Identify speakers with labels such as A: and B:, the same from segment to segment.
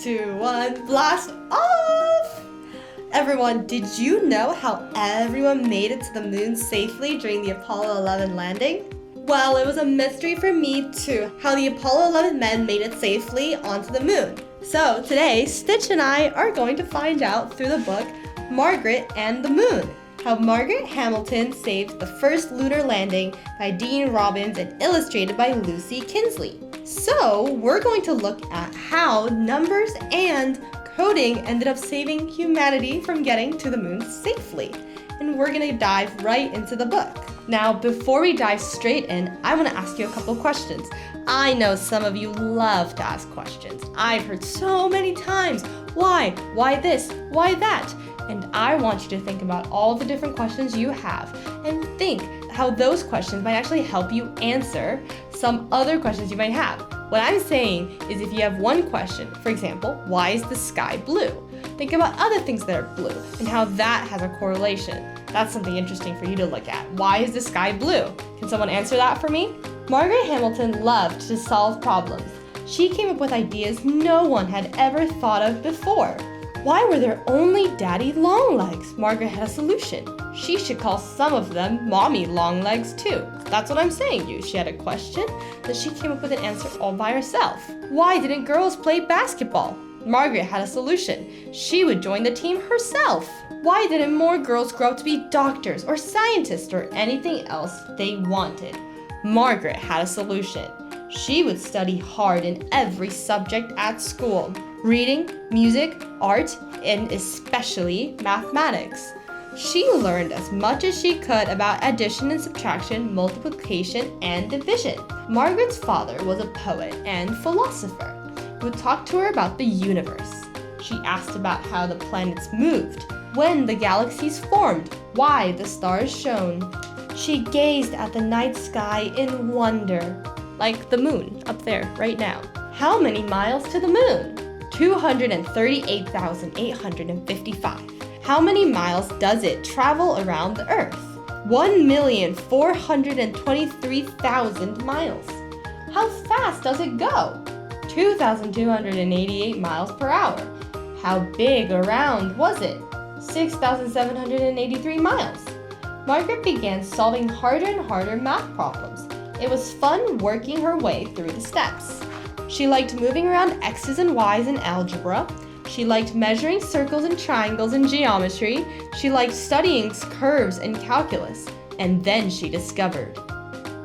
A: 2, 1, blast off! Everyone, did you know how everyone made it to the moon safely during the Apollo 11 landing? Well, it was a mystery for me too, how the Apollo 11 men made it safely onto the moon. So today, Stitch and I are going to find out through the book Margaret and the Moon, how Margaret Hamilton saved the first lunar landing by Dean Robbins and illustrated by Lucy Kinsley. So we're going to look at how numbers and coding ended up saving humanity from getting to the moon safely. And we're going to dive right into the book. Now, before we dive straight in, I want to ask you a couple questions. I know some of you love to ask questions. I've heard so many times, why? Why this? Why that? And I want you to think about all the different questions you have and think how those questions might actually help you answer some other questions you might have. What I'm saying is if you have one question, for example, why is the sky blue? Think about other things that are blue and how that has a correlation. That's something interesting for you to look at. Why is the sky blue? Can someone answer that for me? Margaret Hamilton loved to solve problems. She came up with ideas no one had ever thought of before. Why were there only daddy long legs? Margaret had a solution. She should call some of them mommy long legs too. That's what I'm saying. She had a question that she came up with an answer all by herself. Why didn't girls play basketball? Margaret had a solution. She would join the team herself. Why didn't more girls grow up to be doctors or scientists or anything else they wanted? Margaret had a solution. She would study hard in every subject at school. Reading, music, art, and especially mathematics. She learned as much as she could about addition and subtraction, multiplication, and division. Margaret's father was a poet and philosopher who talked to her about the universe. She asked about how the planets moved, when the galaxies formed, why the stars shone. She gazed at the night sky in wonder, like the moon up there right now. How many miles to the moon? 238,855. How many miles does it travel around the Earth? 1,423,000 miles. How fast does it go? 2,288 miles per hour. How big around was it? 6,783 miles. Margaret began solving harder and harder math problems. It was fun working her way through the steps. She liked moving around X's and Y's in algebra. She liked measuring circles and triangles in geometry. She liked studying curves in calculus. And then she discovered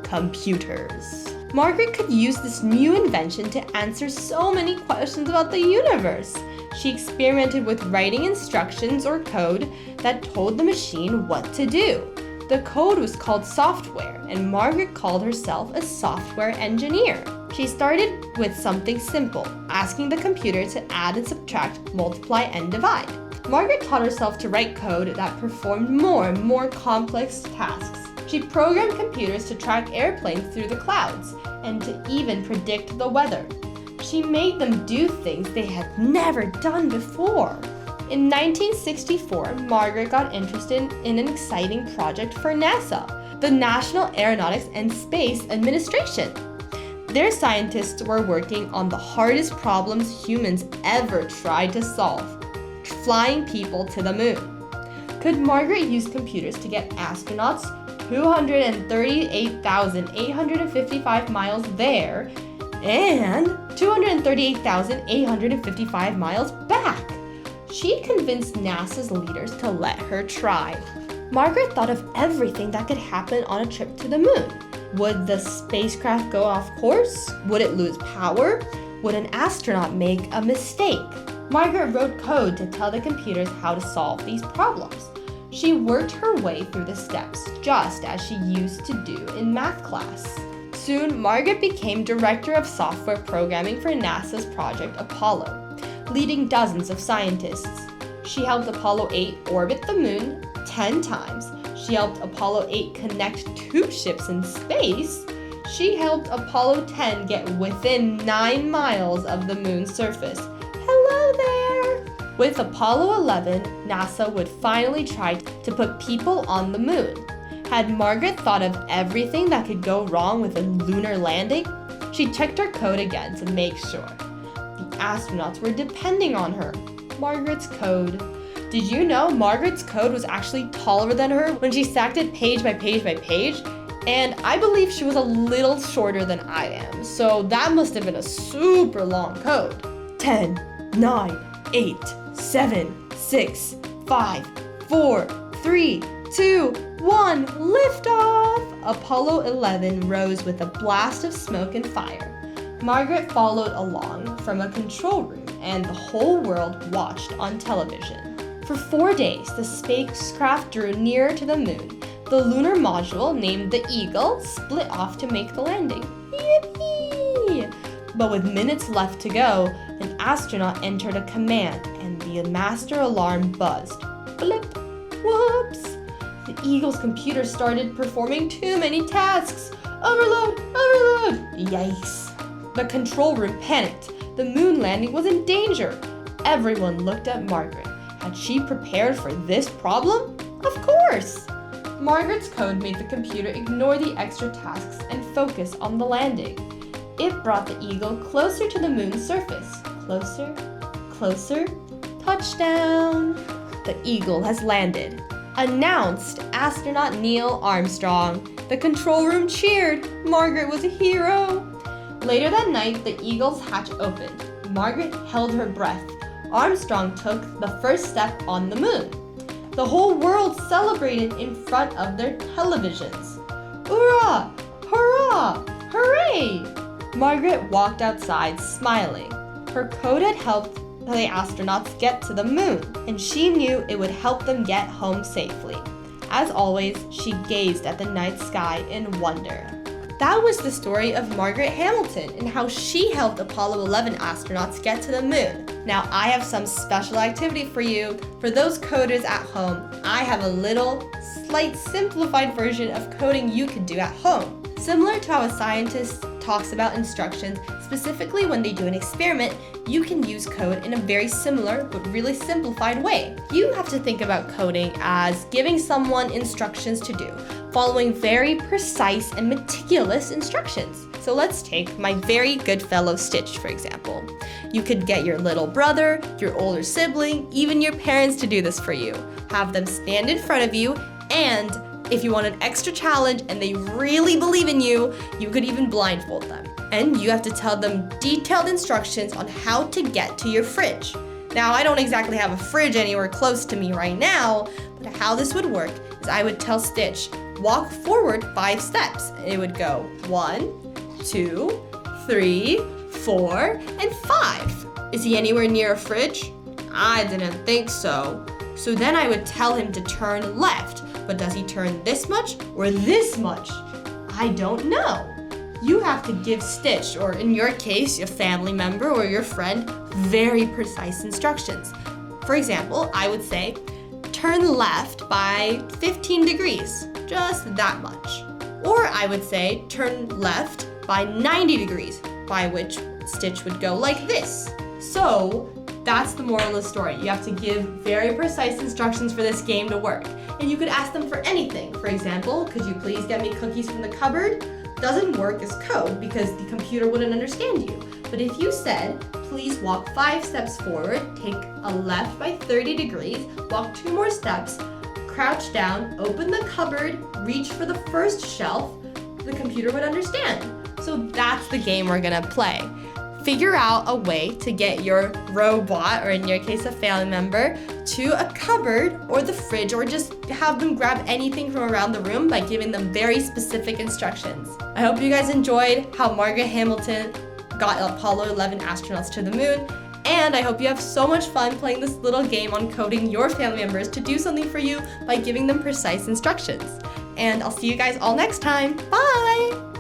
A: computers. Margaret could use this new invention to answer so many questions about the universe. She experimented with writing instructions or code that told the machine what to do. The code was called software, and Margaret called herself a software engineer. She started with something simple, asking the computer to add and subtract, multiply and divide. Margaret taught herself to write code that performed more and more complex tasks. She programmed computers to track airplanes through the clouds and to even predict the weather. She made them do things they had never done before. In 1964, Margaret got interested in an exciting project for NASA, the National Aeronautics and Space Administration. Their scientists were working on the hardest problems humans ever tried to solve, flying people to the moon. Could Margaret use computers to get astronauts 238,855 miles there and 238,855 miles back? She convinced NASA's leaders to let her try. Margaret thought of everything that could happen on a trip to the moon. Would the spacecraft go off course? Would it lose power? Would an astronaut make a mistake? Margaret wrote code to tell the computers how to solve these problems. She worked her way through the steps, just as she used to do in math class. Soon, Margaret became director of software programming for NASA's Project Apollo, leading dozens of scientists. She helped Apollo 8 orbit the moon 10 times. She helped Apollo 8 connect 2 ships in space. She helped Apollo 10 get within 9 miles of the moon's surface. Hello there! With Apollo 11, NASA would finally try to put people on the moon. Had Margaret thought of everything that could go wrong with a lunar landing? She checked her code again to make sure. The astronauts were depending on her. Margaret's code. Did you know Margaret's code was actually taller than her when she stacked it page by page by page? And I believe she was a little shorter than I am, so that must have been a super long code. 10, 9, 8, 7, 6, 5, 4, 3, 2, 1, liftoff! Apollo 11 rose with a blast of smoke and fire. Margaret followed along from a control room, and the whole world watched on television. For 4 days, the spacecraft drew nearer to the moon. The lunar module, named the Eagle, split off to make the landing. Yippee! But with minutes left to go, an astronaut entered a command, and the master alarm buzzed. Blip! Whoops! The Eagle's computer started performing too many tasks. Overload! Overload! Yikes! The control room panicked. The moon landing was in danger. Everyone looked at Margaret. Had she prepared for this problem? Of course! Margaret's code made the computer ignore the extra tasks and focus on the landing. It brought the Eagle closer to the moon's surface. Closer, closer, touchdown! The Eagle has landed. Announced astronaut Neil Armstrong. The control room cheered. Margaret was a hero. Later that night, the Eagle's hatch opened. Margaret held her breath. Armstrong took the first step on the moon. The whole world celebrated in front of their televisions. Hoorah! Hurrah! Hooray! Margaret walked outside smiling. Her code had helped the astronauts get to the moon, and she knew it would help them get home safely. As always, she gazed at the night sky in wonder. That was the story of Margaret Hamilton and how she helped Apollo 11 astronauts get to the moon. Now, I have some special activity for you. For those coders at home, I have a little, slight simplified version of coding you could do at home. Similar to how a scientist talks about instructions, specifically when they do an experiment, you can use code in a very similar but really simplified way. You have to think about coding as giving someone instructions to do, following very precise and meticulous instructions. So let's take my very good fellow Stitch, for example. You could get your little brother, your older sibling, even your parents to do this for you. Have them stand in front of you, and if you want an extra challenge and they really believe in you, you could even blindfold them. And you have to tell them detailed instructions on how to get to your fridge. Now, I don't exactly have a fridge anywhere close to me right now, but how this would work is I would tell Stitch, walk forward 5 steps, and it would go 1, 2, 3, 4, and 5. Is he anywhere near a fridge? I didn't think so. So then I would tell him to turn left, but does he turn this much or this much? I don't know. You have to give Stitch, or in your case, your family member or your friend, very precise instructions. For example, I would say, turn left by 15 degrees, just that much. Or I would say, turn left by 90 degrees, by which Stitch would go like this. So, that's the moral of the story. You have to give very precise instructions for this game to work. And you could ask them for anything. For example, could you please get me cookies from the cupboard? Doesn't work as code because the computer wouldn't understand you. But if you said, please walk 5 steps forward, take a left by 30 degrees, walk 2 more steps, crouch down, open the cupboard, reach for the first shelf, the computer would understand. So that's the game we're gonna play. Figure out a way to get your robot, or in your case a family member, to a cupboard or the fridge, or just have them grab anything from around the room by giving them very specific instructions. I hope you guys enjoyed how Margaret Hamilton got Apollo 11 astronauts to the moon, and I hope you have so much fun playing this little game on coding your family members to do something for you by giving them precise instructions. And I'll see you guys all next time. Bye!